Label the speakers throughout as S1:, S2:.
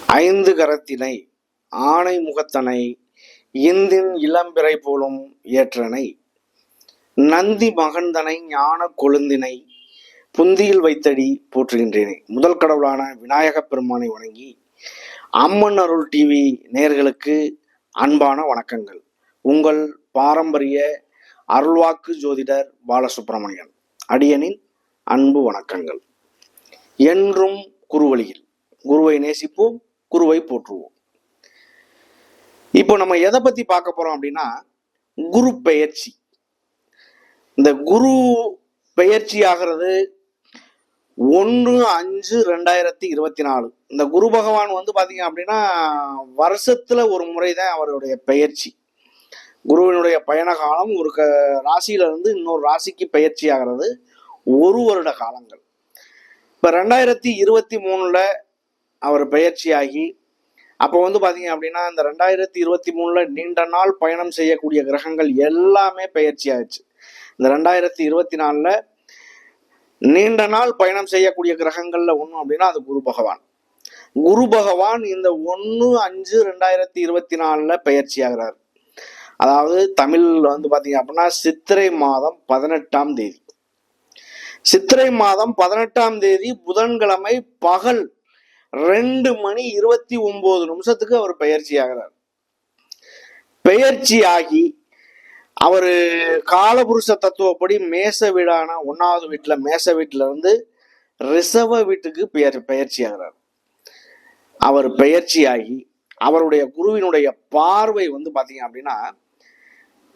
S1: ஐந்து கரத்தினை ஆணை முகத்தனை இந்தின் இளம்பிறை போலும் ஏற்றனை நந்தி மகந்தனை ஞான கொழுந்தினை புந்தியில் வைத்தடி போற்றுகின்றேனே. முதல் கடவுளான விநாயகப் பெருமானை வணங்கி அம்மன் அருள் டிவி நேயர்களுக்கு அன்பான வணக்கங்கள். உங்கள் பாரம்பரிய அருள்வாக்கு ஜோதிடர் பாலசுப்ரமணியன். அடியனின் அன்பு வணக்கங்கள். என்றும் குருவழியில் குருவை நேசிப்போம், குருவை போற்றுவோம். இப்போ நம்ம எதை பத்தி பார்க்க போறோம் அப்படின்னா, குரு பெயர்ச்சி. இந்த குரு பெயர்ச்சி ஆகிறது 1/5/2024. இந்த குரு பகவான் பாத்தீங்க அப்படின்னா வருஷத்துல ஒரு முறைதான் அவருடைய பெயர்ச்சி. குருவினுடைய பயண காலம் ஒரு ராசியில இருந்து இன்னொரு ராசிக்கு பெயர்ச்சி ஆகிறது ஒரு வருட காலங்கள். இப்ப 2023 அவர் பெயர்ச்சி ஆகி அப்போ பாத்தீங்க அப்படின்னா இந்த 2023 நீண்ட நாள் பயணம் செய்யக்கூடிய கிரகங்கள் எல்லாமே பெயர்ச்சி ஆயிடுச்சு. இந்த 2024 நீண்ட நாள் பயணம் செய்யக்கூடிய கிரகங்கள்ல ஒண்ணு அப்படின்னா அது குரு பகவான். குரு பகவான் இந்த 1/5/2024 பெயர்ச்சி ஆகிறார். அதாவது தமிழ்ல பாத்தீங்க அப்படின்னா சித்திரை மாதம் 18ஆம் தேதி. சித்திரை மாதம் 18ஆம் தேதி புதன்கிழமை பகல் 2:29 அவர் பெயர்ச்சி ஆகிறார். பெயர்ச்சி ஆகி அவரு காலபுருஷ தத்துவப்படி மேச வீடான 1வது வீட்டுல மேச வீட்டுல இருந்து ரிஷப வீட்டுக்கு பெயர்ச்சி ஆகிறார். அவர் பெயர்ச்சி ஆகி அவருடைய குருவினுடைய பார்வை பாத்தீங்க அப்படின்னா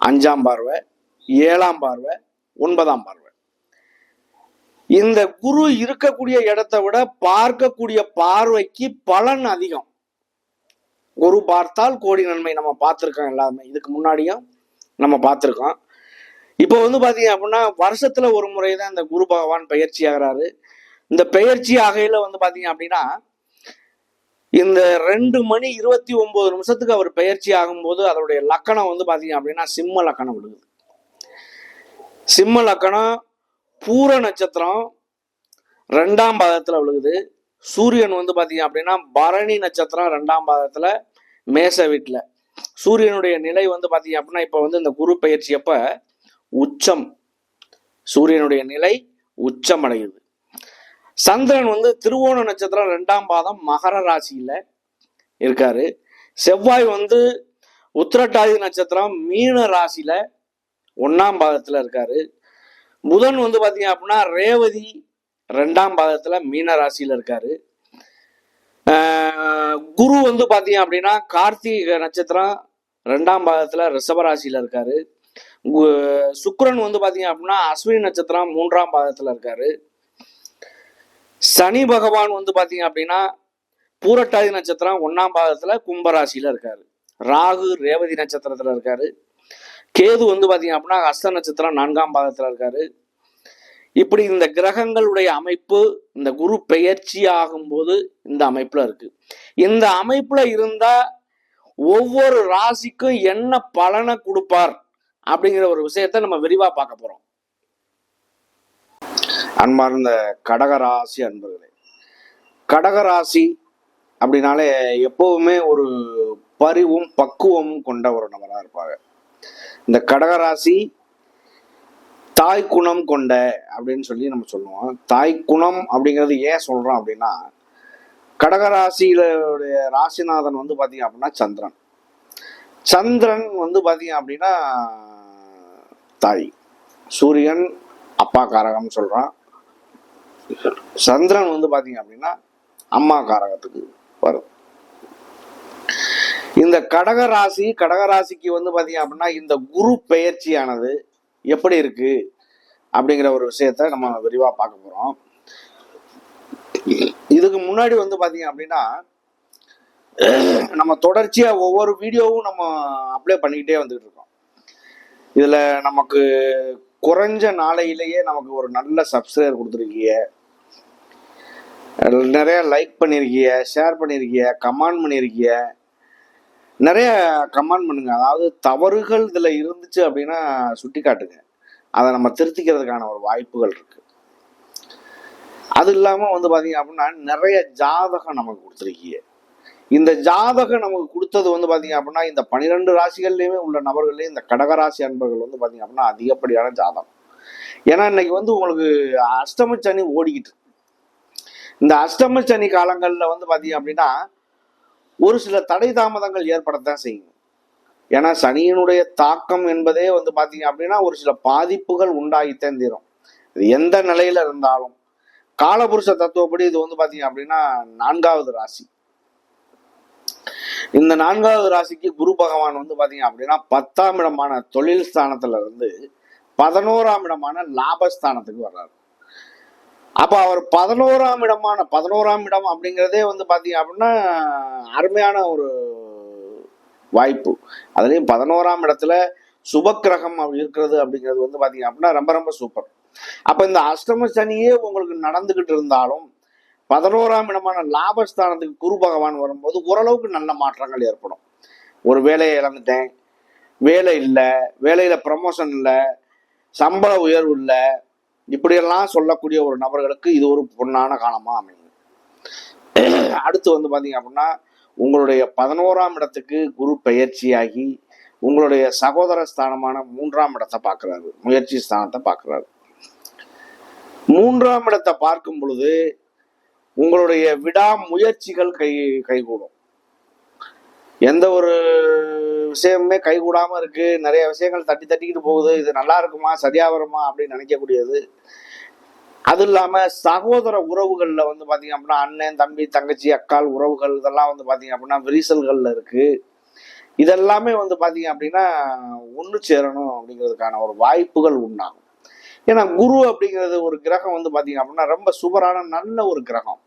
S1: 5ஆம் பார்வை, 7ஆம் பார்வை, 9ஆம் பார்வை. இந்த குரு இருக்கக்கூடிய இடத்தை விட பார்க்கக்கூடிய பார்வைக்கு பலன் அதிகம். குரு பார்த்தால் கோடி நன்மை நம்ம பார்த்திருக்கோம் எல்லாருமே. இதுக்கு முன்னாடியும் நம்ம பார்த்திருக்கோம். இப்போ பாத்தீங்க அப்படின்னா வருஷத்துல ஒரு முறைதான் இந்த குரு பகவான் பயிற்சி ஆகிறாரு. இந்த பயிற்சி ஆகையில பாத்தீங்க அப்படின்னா இந்த 2:29 அவர் பயிற்சி ஆகும்போது அதனுடைய லக்கணம் பாத்தீங்க அப்படின்னா சிம்ம லக்கணம் விழுகுது. சிம்ம லக்கணம் பூர நட்சத்திரம் 2ஆம் பாதத்துல விழுகுது. சூரியன் பாத்தீங்க அப்படின்னா பரணி நட்சத்திரம் 2ஆம் பாதத்துல மேச வீட்டுல. சூரியனுடைய நிலை பாத்தீங்க அப்படின்னா இப்ப இந்த குரு பயிற்சி அப்ப உச்சம், சூரியனுடைய நிலை உச்சம் அடையுது. சந்திரன் திருவோண நட்சத்திரம் 2ஆம் பாதம் மகர ராசியில இருக்காரு. செவ்வாய் உத்திரட்டாதி நட்சத்திரம் மீன ராசியில 1ஆம் பாதத்துல இருக்காரு. புதன் பாத்தீங்க அப்படின்னா ரேவதி 2ஆம் பாதத்துல மீன ராசியில இருக்காரு. குரு பாத்தீங்க அப்படின்னா கார்த்திகை நட்சத்திரம் 2ஆம் பாதத்துல ரிஷப ராசியில இருக்காரு. சுக்கிரன் பாத்தீங்க அப்படின்னா அஸ்வினி நட்சத்திரம் 3ஆம் பாதத்துல இருக்காரு. சனி பகவான் பாத்தீங்க அப்படின்னா பூரட்டாதி நட்சத்திரம் 1ஆம் பாதத்துல கும்பராசியில இருக்காரு. ராகு ரேவதி நட்சத்திரத்துல இருக்காரு. கேது பாத்தீங்க அப்படின்னா ஹஸ்த நட்சத்திரம் 4ஆம் பாதத்துல இருக்காரு. இப்படி இந்த கிரகங்களுடைய அமைப்பு இந்த குரு பெயர்ச்சி ஆகும்போது இந்த அமைப்புல இருக்கு. இந்த அமைப்புல இருந்தா ஒவ்வொரு ராசிக்கும் என்ன பலனை கொடுப்பார் அப்படிங்கிற ஒரு விஷயத்த நம்ம விரிவா பார்க்க போறோம். அன்பார்ந்த கடகராசி அன்பர்களே, கடகராசி அப்படின்னாலே எப்பவுமே ஒரு பரிவும் பக்குவமும் கொண்ட ஒரு நபரா இருப்பாங்க. இந்த கடகராசி தாய் குணம் கொண்ட அப்படின்னு சொல்லி நம்ம சொல்லுவோம். தாய் குணம் அப்படிங்கிறது ஏன் சொல்றோம் அப்படின்னா, கடகராசியிலுடைய ராசிநாதன் பாத்தீங்க அப்படின்னா சந்திரன். சந்திரன் பாத்தீங்க அப்படின்னா தாய். சூரியன் அப்பா காரகம் சொல்றான். சந்திரன் பாத்தீங்க அப்படின்னா அம்மா காரகத்துக்கு வரும். இந்த கடகராசிக்கு பாத்தீங்க அப்படின்னா இந்த குரு பெயர்ச்சியானது எப்படி இருக்கு அப்படிங்கிற ஒரு விஷயத்த நம்ம விரிவா பார்க்க போறோம். இதுக்கு முன்னாடி பாத்தீங்க அப்படின்னா நம்ம தொடர்ச்சியா ஒவ்வொரு வீடியோவும் நம்ம அப்ளை பண்ணிக்கிட்டே வந்துட்டு இருக்கோம். இதுல நமக்கு குறைஞ்ச நாளையிலேயே நமக்கு ஒரு நல்ல சப்ஸ்கிரைபர் கொடுத்துருக்கீங்க, நிறைய லைக் பண்ணிருக்கீங்க, ஷேர் பண்ணிருக்கீங்க, கமெண்ட் பண்ணிருக்கீங்க. நிறைய கமெண்ட் பண்ணுங்க. அதாவது தவறுகள் இதுல இருந்துச்சு அப்படின்னா சுட்டி காட்டுங்க. அதை நம்ம திருத்திக்கிறதுக்கான ஒரு வாய்ப்புகள் இருக்கு. அது இல்லாம பாத்தீங்க அப்படின்னா நிறைய ஜாதகம் நமக்கு கொடுத்துருக்கீங்க. இந்த ஜாதகம் நமக்கு கொடுத்தது வந்து பாத்தீங்க அப்படின்னா இந்த 12 ராசிகள்லயுமே உள்ள நபர்கள்லயும் இந்த கடகராசி அன்பர்கள் வந்து பாத்தீங்க அப்படின்னா அதிகப்படியான ஜாதகம். ஏன்னா இன்னைக்கு வந்து உங்களுக்கு அஷ்டம சனி ஓடிக்கிட்டு, இந்த அஷ்டம சனி காலங்கள்ல வந்து பாத்தீங்க அப்படின்னா ஒரு சில தடை தாமதங்கள் ஏற்படத்தான் செய்யும். ஏன்னா சனியினுடைய தாக்கம் என்பதே வந்து பாத்தீங்க அப்படின்னா ஒரு சில பாதிப்புகள் உண்டாகித்தான் தீரும். இது எந்த நிலையில இருந்தாலும். காலபுருஷ தத்துவப்படி இது வந்து பாத்தீங்க அப்படின்னா 4வது ராசி. இந்த 4வது ராசிக்கு குரு பகவான் வந்து பாத்தீங்க அப்படின்னா 10ஆம் இடமான தொழில் ஸ்தானத்துல இருந்து 11ஆம் இடமான லாபஸ்தானத்துக்கு வர்றாரு. அப்ப அவர் 11ஆம் இடம் அப்படிங்கிறதே வந்து பாத்தீங்க அப்படின்னா அருமையான ஒரு வாய்ப்பு. அதுலயும் 11ஆம் இடத்துல சுபக்கிரகம் இருக்கிறது அப்படிங்கிறது வந்து பாத்தீங்க அப்படின்னா ரொம்ப ரொம்ப சூப்பர். அப்ப இந்த அஷ்டம சனியே உங்களுக்கு நடந்துகிட்டு இருந்தாலும் 11ஆம் இடமான லாபஸ்தானத்துக்கு குரு பகவான் வரும்போது ஓரளவுக்கு நல்ல மாற்றங்கள் ஏற்படும். ஒரு வேலையை இழந்துட்டேன், வேலை இல்லை, வேலையில ப்ரமோஷன் இல்லை, சம்பள உயர்வு இல்லை, இப்படியெல்லாம் சொல்லக்கூடிய ஒரு நபர்களுக்கு இது ஒரு பொன்னான காலமா அமையும். அடுத்து வந்து பாத்தீங்க அப்படின்னா உங்களுடைய 11ஆம் இடத்துக்கு குரு பெயர்ச்சியாகி உங்களுடைய சகோதர ஸ்தானமான 3ஆம் இடத்தை பார்க்கிறாரு, முயற்சி ஸ்தானத்தை பார்க்கிறாரு. 3ஆம் இடத்தை பார்க்கும் பொழுது உங்களுடைய விடாமுயற்சிகள் கைகூடும். எந்த ஒரு விஷயமுமே கைகூடாம இருக்கு, நிறைய விஷயங்கள் தட்டிக்கிட்டு போகுது, இது நல்லா இருக்குமா சரியா வருமா அப்படின்னு நினைக்கக்கூடியது. அது இல்லாம சகோதர உறவுகள்ல வந்து பாத்தீங்க அப்படின்னா அண்ணன் தம்பி தங்கச்சி அக்கால் உறவுகள் இதெல்லாம் வந்து பாத்தீங்க அப்படின்னா விரிசல்கள்ல இருக்கு. இதெல்லாமே வந்து பாத்தீங்க அப்படின்னா ஒண்ணு சேரணும் அப்படிங்கிறதுக்கான ஒரு வாய்ப்புகள் உண்டாகும். ஏன்னா குரு அப்படிங்கிறது ஒரு கிரகம் வந்து பாத்தீங்க அப்படின்னா ரொம்ப சூப்பரான நல்ல ஒரு கிரகம்.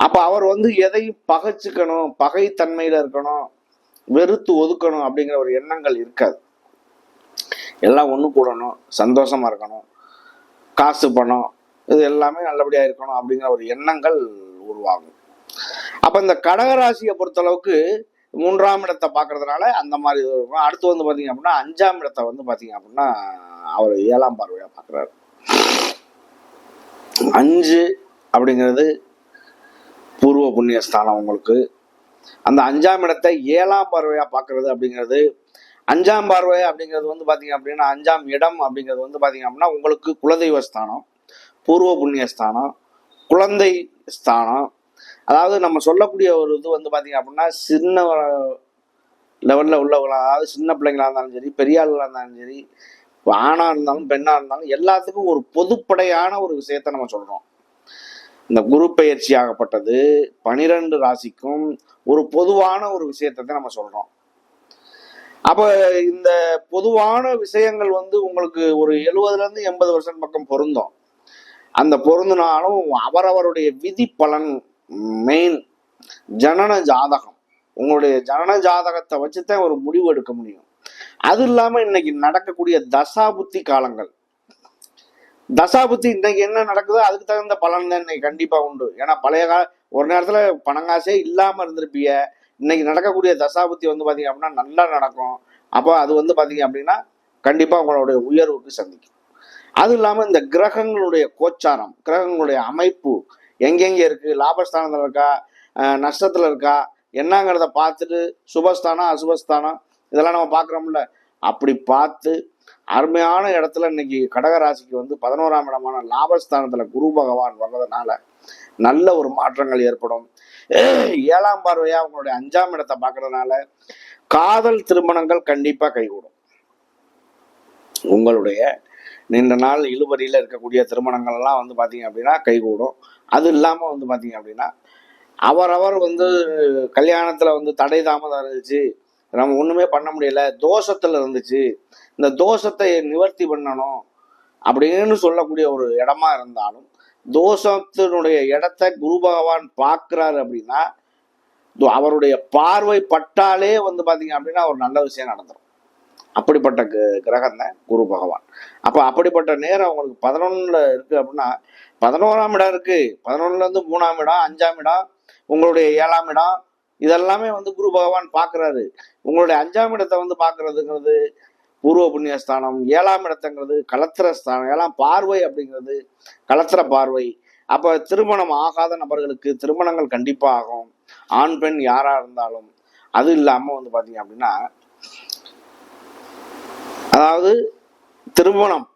S1: அப்ப அவர் வந்து எதையும் பகைச்சுக்கணும், பகைத்தன்மையில இருக்கணும், வெறுத்து ஒதுக்கணும் அப்படிங்கிற ஒரு எண்ணங்கள் இருக்காது. எல்லாம் ஒண்ணு கூடணும், சந்தோஷமா இருக்கணும், காசு பணம் இது எல்லாமே நல்லபடியா இருக்கணும் அப்படிங்கிற ஒரு எண்ணங்கள் உருவாகும். அப்ப இந்த கடகராசியை பொறுத்தளவுக்கு 3ஆம் இடத்தை பாக்குறதுனால அந்த மாதிரி இது இருக்கும். அடுத்து வந்து பாத்தீங்க அப்படின்னா 5ஆம் இடத்தை வந்து பாத்தீங்க அப்படின்னா அவர் 7ஆம் பார்வையா பாக்குறாரு. 5 அப்படிங்கிறது பூர்வ புண்ணிய ஸ்தானம். உங்களுக்கு அந்த 5ஆம் இடத்தை 7ஆம் பார்வையா பாக்குறது அப்படிங்கிறது, 5ஆம் பார்வை அப்படிங்கிறது வந்து பாத்தீங்க அப்படின்னா 5ஆம் இடம் அப்படிங்கிறது வந்து பாத்தீங்க அப்படின்னா உங்களுக்கு குலதெய்வ ஸ்தானம், பூர்வ புண்ணிய ஸ்தானம், குழந்தை ஸ்தானம். அதாவது நம்ம சொல்லக்கூடிய ஒரு இது வந்து பாத்தீங்க அப்படின்னா சின்ன லெவல்ல உள்ளவங்களா, அதாவது சின்ன பிள்ளைங்களா இருந்தாலும் சரி, பெரிய ஆளுகளா இருந்தாலும் சரி, ஆணா இருந்தாலும் பெண்ணா இருந்தாலும் எல்லாத்துக்கும் ஒரு பொதுப்படையான ஒரு விஷயத்த நம்ம சொல்றோம். இந்த குரு பெயர்ச்சி ஆகப்பட்டது 12 ராசிக்கும் ஒரு பொதுவான ஒரு விஷயத்தை நம்ம சொல்றோம். அப்ப இந்த பொதுவான விஷயங்கள் வந்து உங்களுக்கு ஒரு 70% பக்கம் பொருந்தும். அந்த பொருந்தினாலும் அவரவருடைய விதி பலன், மெயின் ஜனன ஜாதகம், உங்களுடைய ஜனன ஜாதகத்தை வச்சுதான் ஒரு முடிவு எடுக்க முடியும். அது இல்லாம இன்னைக்கு நடக்கக்கூடிய தசாபுத்தி காலங்கள், தசாபுத்தி இன்னைக்கு என்ன நடக்குதோ அதுக்கு தகுந்த பலன் தான் இன்னைக்கு கண்டிப்பா உண்டு. ஏன்னா பழைய ஒரு நேரத்துல பணங்காசே இல்லாம இருந்திருப்பிய, இன்னைக்கு நடக்கக்கூடிய தசாபுத்தி வந்து பாத்தீங்க அப்படின்னா நல்லா நடக்கும். அப்போ அது வந்து பாத்தீங்க அப்படின்னா கண்டிப்பா உங்களுடைய உயர்வுக்கு சந்திக்கும். அது இல்லாம இந்த கிரகங்களுடைய கோச்சாரம், கிரகங்களுடைய அமைப்பு எங்கெங்க இருக்கு, லாபஸ்தானத்துல இருக்கா, நஷ்டத்துல இருக்கா, என்னங்கிறத பார்த்துட்டு சுபஸ்தானம் அசுபஸ்தானம் இதெல்லாம் நம்ம பாக்குறோம்ல, அப்படி பார்த்து அருமையான இடத்துல இன்னைக்கு கடகராசிக்கு வந்து 11ஆம் இடமான லாபஸ்தானத்துல குரு பகவான் வர்றதுனால நல்ல ஒரு மாற்றங்கள் ஏற்படும். 7ஆம் பார்வையா உங்களுடைய 5ஆம் இடத்தை பார்க்கறதுனால காதல் திருமணங்கள் கண்டிப்பா கைகூடும். உங்களுடைய நீண்ட நாள் இழுபறியில இருக்கக்கூடிய திருமணங்கள் எல்லாம் வந்து பாத்தீங்க அப்படின்னா கைகூடும். அது இல்லாம வந்து பாத்தீங்க அப்படின்னா அவரவர் வந்து கல்யாணத்துல வந்து தடை தாமதம் இருந்துச்சு, நம்ம ஒண்ணுமே பண்ண முடியல, தோஷத்துல இருந்துச்சு, இந்த தோஷத்தை நிவர்த்தி பண்ணணும் அப்படின்னு சொல்லக்கூடிய ஒரு இடமா இருந்தாலும் தோஷத்தினுடைய இடத்த குரு பகவான் பார்க்கிறாரு அப்படின்னா அவருடைய பார்வை பட்டாலே வந்து பாத்தீங்க அப்படின்னா ஒரு நல்ல விஷயம் நடந்துடும். அப்படிப்பட்ட கிரகம் தான் குரு பகவான். அப்ப அப்படிப்பட்ட நேரம் உங்களுக்கு 11ல இருக்கு அப்படின்னா 11ஆம் இடம் இருக்கு, 11ல இருந்து 3ஆம் இடம், 5ஆம் இடம், உங்களுடைய 7ஆம் இடம், இதெல்லாமே வந்து குரு பகவான் பாக்குறாரு. உங்களுடைய 5ஆம் இடத்தை வந்து பாக்குறதுங்கிறது பூர்வ புண்ணியஸ்தானம், 7ஆம் இடத்துங்கிறது கலத்திர ஸ்தானம், 7ஆம் பார்வை அப்படிங்கிறது கலத்திர பார்வை. அப்ப திருமணம் ஆகாத நபர்களுக்கு திருமணங்கள் கண்டிப்பா ஆகும். ஆண் பெண் யாரா இருந்தாலும். அது இல்லாம வந்து பாத்தீங்க அப்படின்னா, அதாவது திருமணம்,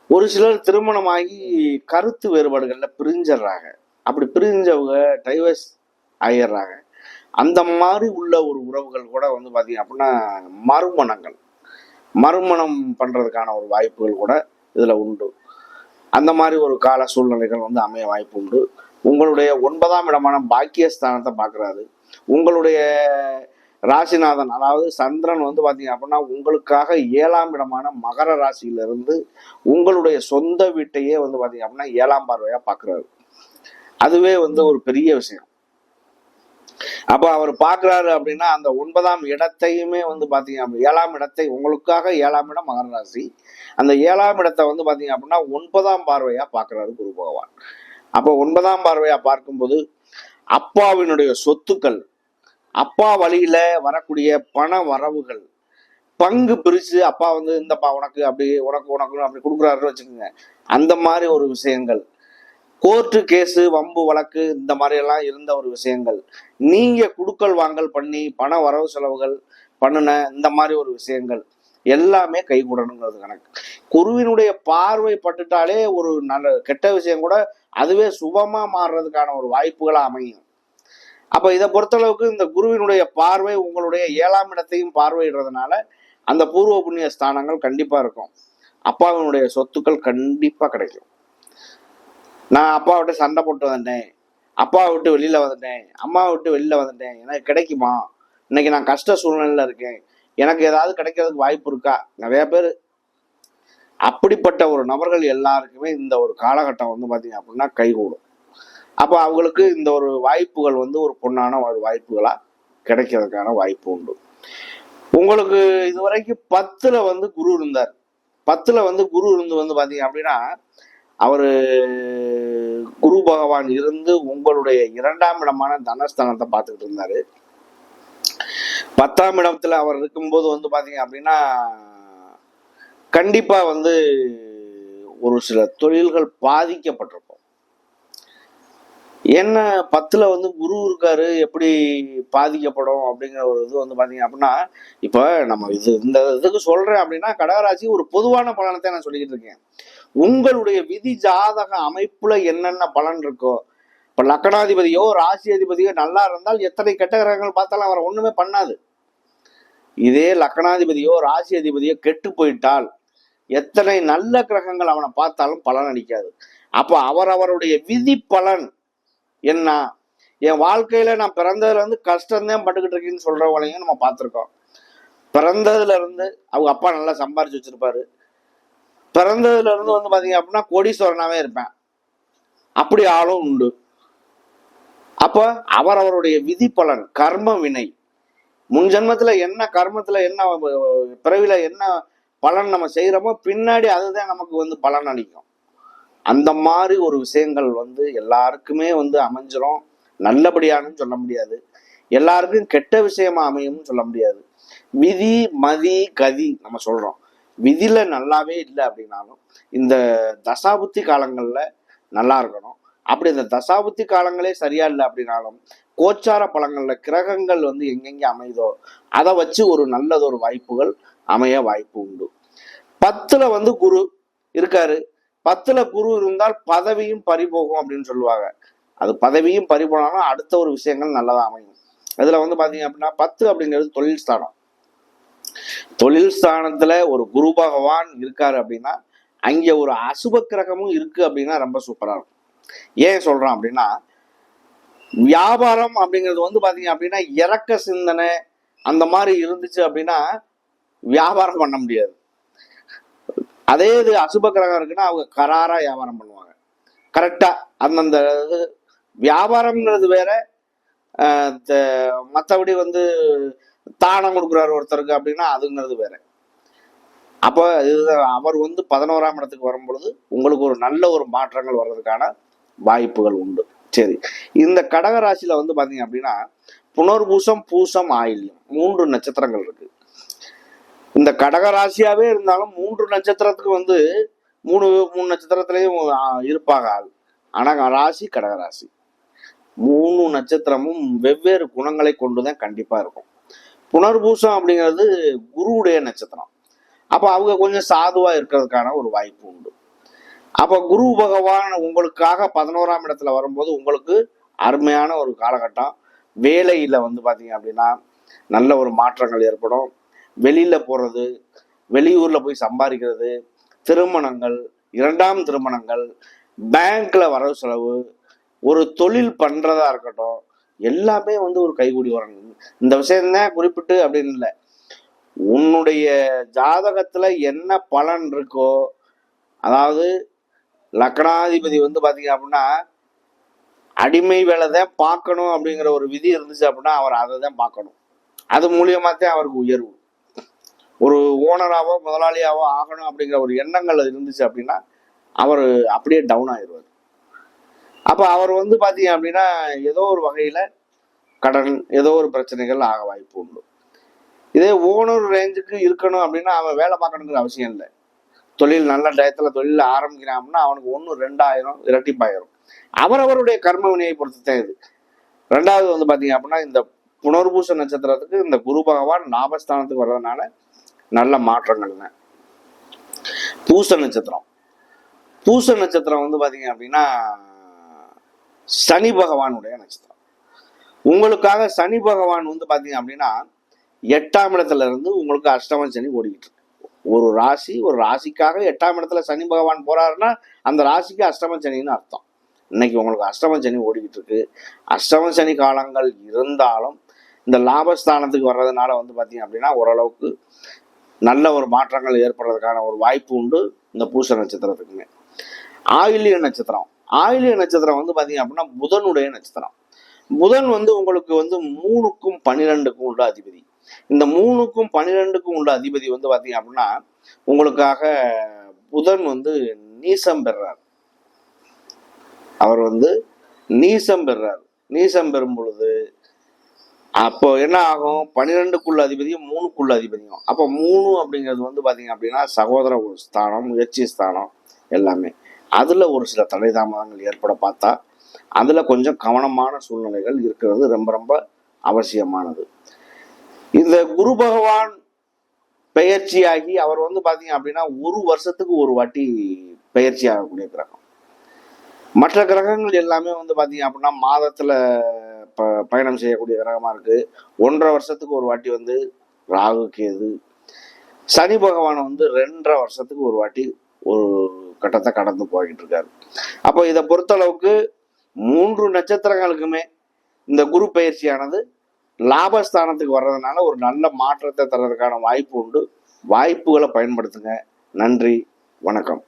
S1: ஒரு சிலர் திருமணமாகி கருத்து வேறுபாடுகள்ல பிரிஞ்சிடுறாங்க. அப்படி பிரிஞ்சவங்க டைவர்ஸ் ஆயிடுறாங்க. அந்த மாதிரி உள்ள ஒரு உறவுகள் கூட வந்து பாத்தீங்க அப்படின்னா மறுமணம் பண்றதுக்கான ஒரு வாய்ப்புகள் கூட இதுல உண்டு. அந்த மாதிரி ஒரு கால சூழ்நிலைகள் வந்து அமைய வாய்ப்பு உண்டு. உங்களுடைய 9ஆம் இடமான பாக்கியஸ்தானத்தை பார்க்குறாரு. உங்களுடைய ராசிநாதன் அதாவது சந்திரன் வந்து பார்த்தீங்க அப்படின்னா உங்களுக்காக 7ஆம் இடமான மகர ராசியிலிருந்து உங்களுடைய சொந்த வீட்டையே வந்து பார்த்தீங்க அப்படின்னா 7ஆம் பார்வையாக பார்க்குறாரு. அதுவே வந்து ஒரு பெரிய விஷயம். அப்போ அவர் பார்க்குறாரு அப்படின்னா அந்த 9ஆம் இடத்தையுமே வந்து பார்த்தீங்க அப்படின்னா 7ஆம் இடத்தை உங்களுக்காக 7ஆம் இடம் மகர ராசி, அந்த 7ஆம் இடத்தை வந்து பார்த்தீங்க அப்படின்னா 9ஆம் பார்வையாக பார்க்குறாரு குரு பகவான். அப்போ 9ஆம் பார்வையாக பார்க்கும்போது அப்பாவினுடைய சொத்துக்கள், அப்பா வழியில வரக்கூடிய பண வரவுகள், பங்கு பிரிச்சு அப்பா வந்து இந்தப்பா உனக்கு அப்படி உனக்கு உனக்கு அப்படி கொடுக்குறாருன்னு வச்சுக்கோங்க. அந்த மாதிரி ஒரு விஷயங்கள், கோர்ட்டு கேஸு வம்பு வழக்கு இந்த மாதிரி எல்லாம் இருந்த ஒரு விஷயங்கள், நீங்க குடுக்கல் வாங்கல் பண்ணி பண வரவு செலவுகள் பண்ணுன இந்த மாதிரி ஒரு விஷயங்கள் எல்லாமே கைகூடணுங்கிறது கணக்கு. குருவினுடைய பார்வை பட்டுட்டாலே ஒரு நல்ல கெட்ட விஷயம் கூட அதுவே சுபமா மாறுறதுக்கான ஒரு வாய்ப்புகளா அமையும். அப்ப இதை பொறுத்தளவுக்கு இந்த குருவினுடைய பார்வை உங்களுடைய 7ஆம் இடத்தையும் பார்வையிடுறதுனால அந்த பூர்வ புண்ணிய ஸ்தானங்கள் கண்டிப்பா இருக்கும். அப்பாவினுடைய சொத்துக்கள் கண்டிப்பா கிடைக்கும். நான் அப்பா விட்டு சண்டை போட்டு வந்துட்டேன், அப்பா விட்டு வெளியில வந்துட்டேன், அம்மா விட்டு வெளியில வந்துட்டேன், எனக்கு கிடைக்குமா, இன்னைக்கு நான் கஷ்ட சூழ்நிலையில இருக்கேன், எனக்கு ஏதாவது கிடைக்கிறதுக்கு வாய்ப்பு இருக்கா? நிறைய பேர் அப்படிப்பட்ட ஒரு நபர்கள் எல்லாருக்குமே இந்த ஒரு காலகட்டம் வந்து பாத்தீங்க அப்படின்னா கைகூடும். அப்ப அவங்களுக்கு இந்த ஒரு வாய்ப்புகள் வந்து ஒரு பொன்னான ஒரு வாய்ப்புகளா கிடைக்கிறதுக்கான வாய்ப்பு உண்டு. உங்களுக்கு இதுவரைக்கும் 10ல வந்து குரு இருந்தார். 10ல வந்து குரு இருந்து வந்து பாத்தீங்க அப்படின்னா அவரு குரு பகவான் இருந்து உங்களுடைய 2ஆம் இடமான தனஸ்தானத்தை பார்த்துக்கிட்டு இருந்தாரு. 10ஆம் இடத்துல அவர் இருக்கும்போது வந்து பாத்தீங்க அப்படின்னா கண்டிப்பா வந்து ஒரு சில தொழில்கள் பாதிக்கப்பட்டிருக்கும். என்ன 10ல வந்து குரு இருக்காரு, எப்படி பாதிக்கப்படும் அப்படிங்கிற ஒரு இது வந்து பாத்தீங்க அப்படின்னா, இப்ப நம்ம இந்த இதுக்கு சொல்றேன் அப்படின்னா கடகராசி ஒரு பொதுவான பலனத்தை நான் சொல்லிக்கிட்டு இருக்கேன். உங்களுடைய விதி ஜாதக அமைப்புல என்னென்ன பலன் இருக்கோ, இப்ப லக்னாதிபதியோ ராசி அதிபதியோ நல்லா இருந்தால் எத்தனை கெட்ட கிரகங்கள் பார்த்தாலும் அவரை ஒண்ணுமே பண்ணாது. இதே லக்னாதிபதியோ ராசி அதிபதியோ கெட்டு போயிட்டால் எத்தனை நல்ல கிரகங்கள் அவனை பார்த்தாலும் பலன் அளிக்காது. அப்ப அவருடைய விதி பலன் என்ன, என் வாழ்க்கையில நான் பிறந்ததுல இருந்து கஷ்டம்தான் பட்டுக்கிட்டு இருக்கேன்னு சொல்றவங்களையும் நம்ம பார்த்துருக்கோம். பிறந்ததுல இருந்து அவங்க அப்பா நல்லா சம்பாரிச்சு வச்சிருப்பாரு, பிறந்ததுல இருந்து வந்து பாத்தீங்க அப்படின்னா கோடீஸ்வரனாவே இருப்பேன், அப்படி ஆளும் உண்டு. அப்ப அவருடைய விதி பலன் கர்ம வினை, முன் ஜென்மத்துல என்ன கர்மத்துல என்ன பிறவில என்ன பலன் நம்ம செய்யறோமோ பின்னாடி அதுதான் நமக்கு வந்து பலன் அளிக்கும். அந்த மாதிரி ஒரு விஷயங்கள் வந்து எல்லாருக்குமே வந்து அமைஞ்சிரும். நல்லபடியானு சொல்ல முடியாது, எல்லாருக்கும் கெட்ட விஷயமா அமையும் சொல்ல முடியாது. விதி மதி கதி நம்ம சொல்றோம். விதியில நல்லாவே இல்லை அப்படின்னாலும் இந்த தசாபுத்தி காலங்கள்ல நல்லா இருக்கணும். அப்படி இந்த தசாபுத்தி காலங்களே சரியா இல்லை அப்படின்னாலும் கோச்சார பலங்கள்ல கிரகங்கள் வந்து எங்கெங்க அமைதோ அதை வச்சு ஒரு நல்லதொரு வாய்ப்புகள் அமைய வாய்ப்பு உண்டு. 10ல வந்து குரு இருக்காரு. 10ல குரு இருந்தால் பதவியும் பறிபோகும் அப்படின்னு சொல்லுவாங்க. அது பதவியும் பறிபோனாலும் அடுத்த ஒரு விஷயங்கள் நல்லதா அமையும். அதுல வந்து பாத்தீங்க அப்படின்னா 10 அப்படிங்கிறது தொழில் ஸ்தானம். தொழில் ஸ்தானத்துல ஒரு குரு பகவான் இருக்காரு அப்படின்னா அங்க ஒரு அசுப கிரகமும் இருக்கு அப்படின்னா ரொம்ப சூப்பரா இருக்கும். ஏன் சொல்றோம் அப்படின்னா வியாபாரம் அப்படிங்கிறது வந்து பாத்தீங்க அப்படின்னா இறக்க சிந்தனை அந்த மாதிரி இருந்துச்சு அப்படின்னா வியாபாரம் பண்ண முடியாது. அதே இது அசுப கிரகம் இருக்குன்னா அவங்க கராரா வியாபாரம் பண்ணுவாங்க. கரெக்டா அந்தந்த வியாபாரம்ங்கிறது வேற, மற்றபடி வந்து தானம் கொடுக்குறாரு ஒருத்தருக்கு அப்படின்னா அதுங்கிறது வேற. அப்போ அவர் வந்து 11ஆம் இடத்துக்கு வரும் பொழுது உங்களுக்கு ஒரு நல்ல ஒரு மாற்றங்கள் வர்றதுக்கான வாய்ப்புகள் உண்டு. சரி, இந்த கடகராசியில வந்து பாத்தீங்க அப்படின்னா புனர்பூசம் பூசம் ஆயில்யம் 3 நட்சத்திரங்கள் இருக்கு. இந்த கடகராசியாவே இருந்தாலும் 3 நட்சத்திரத்துக்கு வந்து 3 நட்சத்திரத்திலையும் இருப்பாங்க ஆள். ஆனா ராசி கடகராசி 3 நட்சத்திரமும் வெவ்வேறு குணங்களை கொண்டுதான் கண்டிப்பா இருக்கும். புனர்பூசம் அப்படிங்கிறது குருவுடைய நட்சத்திரம். அப்ப அவங்க கொஞ்சம் சாதுவா இருக்கிறதுக்கான ஒரு வாய்ப்பு உண்டு. அப்ப குரு பகவான் உங்களுக்காக 11ஆம் இடத்துல வரும்போது உங்களுக்கு அருமையான ஒரு காலகட்டம். வேலையில வந்து பாத்தீங்க அப்படின்னா நல்ல ஒரு மாற்றங்கள் ஏற்படும். வெளியில போறது, வெளியூர்ல போய் சம்பாதிக்கிறது, திருமணங்கள், 2ஆம் திருமணங்கள், பேங்க்ல வரவு செலவு, ஒரு தொழில் பண்றதா இருக்கட்டும், எல்லாமே வந்து ஒரு கைகூடி வரணும். இந்த விஷயம் தான் குறிப்பிட்டு அப்படின்னு இல்லை. உன்னுடைய ஜாதகத்துல என்ன பலன் இருக்கோ, அதாவது லக்னாதிபதி வந்து பாத்தீங்க அப்படின்னா அடிமை வேலை தான் பார்க்கணும் அப்படிங்கிற ஒரு விதி இருந்துச்சு அப்படின்னா அவர் அதை தான் பார்க்கணும். அது மூலியமா தான் அவருக்கு உயர்வு. ஒரு ஓனராவோ முதலாளியாவோ ஆகணும் அப்படிங்கிற ஒரு எண்ணங்கள் இருந்துச்சு அப்படின்னா அவர் அப்படியே டவுன் ஆயிடுவார். அப்ப அவர் வந்து பாத்தீங்க அப்படின்னா ஏதோ ஒரு வகையில கடன், ஏதோ ஒரு பிரச்சனைகள் ஆக வாய்ப்பு உண்டு. இதே ஓனர் ரேஞ்சுக்கு இருக்கணும் அப்படின்னா அவன் வேலை பார்க்கணுங்கிற அவசியம் இல்லை. தொழில் நல்ல டயத்துல தொழில் ஆரம்பிக்கிறான் அப்படின்னா அவனுக்கு 1 2 இரட்டிப்பாயிரும். அவரவருடைய கர்ம வினையை பொறுத்து தான் இது. 2வது வந்து பாத்தீங்க அப்படின்னா இந்த புனர்பூச நட்சத்திரத்துக்கு இந்த குரு பகவான் லாபஸ்தானத்துக்கு வர்றதுனால நல்ல மாற்றங்கள். பூச நட்சத்திரம், பூச நட்சத்திரம் வந்து பாத்தீங்க அப்படின்னா சனி பகவானுடைய நட்சத்திரம். உங்களுக்காக சனி பகவான் வந்து பாத்தீங்க அப்படின்னா 8ஆம் இடத்துல இருந்து உங்களுக்கு அஷ்டம சனி ஓடிக்கிட்டு இருக்கு. ஒரு ராசிக்காக 8ஆம் இடத்துல சனி பகவான் போறாருன்னா அந்த ராசிக்கு அஷ்டம சனின்னு அர்த்தம். இன்னைக்கு உங்களுக்கு அஷ்டம சனி ஓடிக்கிட்டு இருக்கு. அஷ்டம சனி காலங்கள் இருந்தாலும் இந்த லாபஸ்தானத்துக்கு வர்றதுனால வந்து பாத்தீங்க அப்படின்னா ஓரளவுக்கு நல்ல ஒரு மாற்றங்கள் ஏற்படுறதுக்கான ஒரு வாய்ப்பு உண்டு இந்த பூச நட்சத்திரத்துக்குமே. ஆயில்ய நட்சத்திரம், ஆயில்ய நட்சத்திரம் வந்து பாத்தீங்க அப்படின்னா புதனுடைய நட்சத்திரம். புதன் வந்து உங்களுக்கு வந்து 3க்கும் 12க்கும் உள்ள அதிபதி. இந்த 3க்கும் 12க்கும் உள்ள அதிபதி வந்து பாத்தீங்க அப்படின்னா உங்களுக்காக புதன் வந்து நீசம் பெறார். அவர் வந்து நீசம் பெறார். நீசம் பெறும் பொழுது அப்போ என்ன ஆகும், 12க்குள்ள அதிபதியும் 3க்குள்ள அதிபதியும். அப்போ 3 அப்படிங்கிறது வந்து பாத்தீங்க அப்படின்னா சகோதர ஸ்தானம், முயற்சி ஸ்தானம் எல்லாமே. அதுல ஒரு சில தடை தாமதங்கள் ஏற்பட பார்த்தா அதுல கொஞ்சம் கவனமான சூழ்நிலைகள் இருக்கிறது ரொம்ப ரொம்ப அவசியமானது. இந்த குரு பகவான் பெயர்ச்சியாகி அவர் வந்து பாத்தீங்க அப்படின்னா 1 வருஷத்துக்கு ஒரு வாட்டி பெயர்ச்சி ஆகக்கூடிய கிரகம். மற்ற கிரகங்கள் எல்லாமே வந்து பாத்தீங்க அப்படின்னா மாதத்துல பயணம் செய்யக்கூடிய கிரகமா இருக்கு. 1.5 வருஷத்துக்கு ஒரு வாட்டி வந்து ராகு கேது. சனி பகவான் வந்து 2.5 வருஷத்துக்கு ஒரு வாட்டி ஒரு கட்டத்தை கடந்து போய்கிட்டு இருக்காரு. அப்போ இதை பொறுத்தளவுக்கு 3 நட்சத்திரங்களுக்குமே இந்த குரு பயிற்சியானது லாபஸ்தானத்துக்கு வர்றதுனால ஒரு நல்ல மாற்றத்தை தர்றதுக்கான வாய்ப்பு உண்டு. வாய்ப்புகளை பயன்படுத்துங்க. நன்றி, வணக்கம்.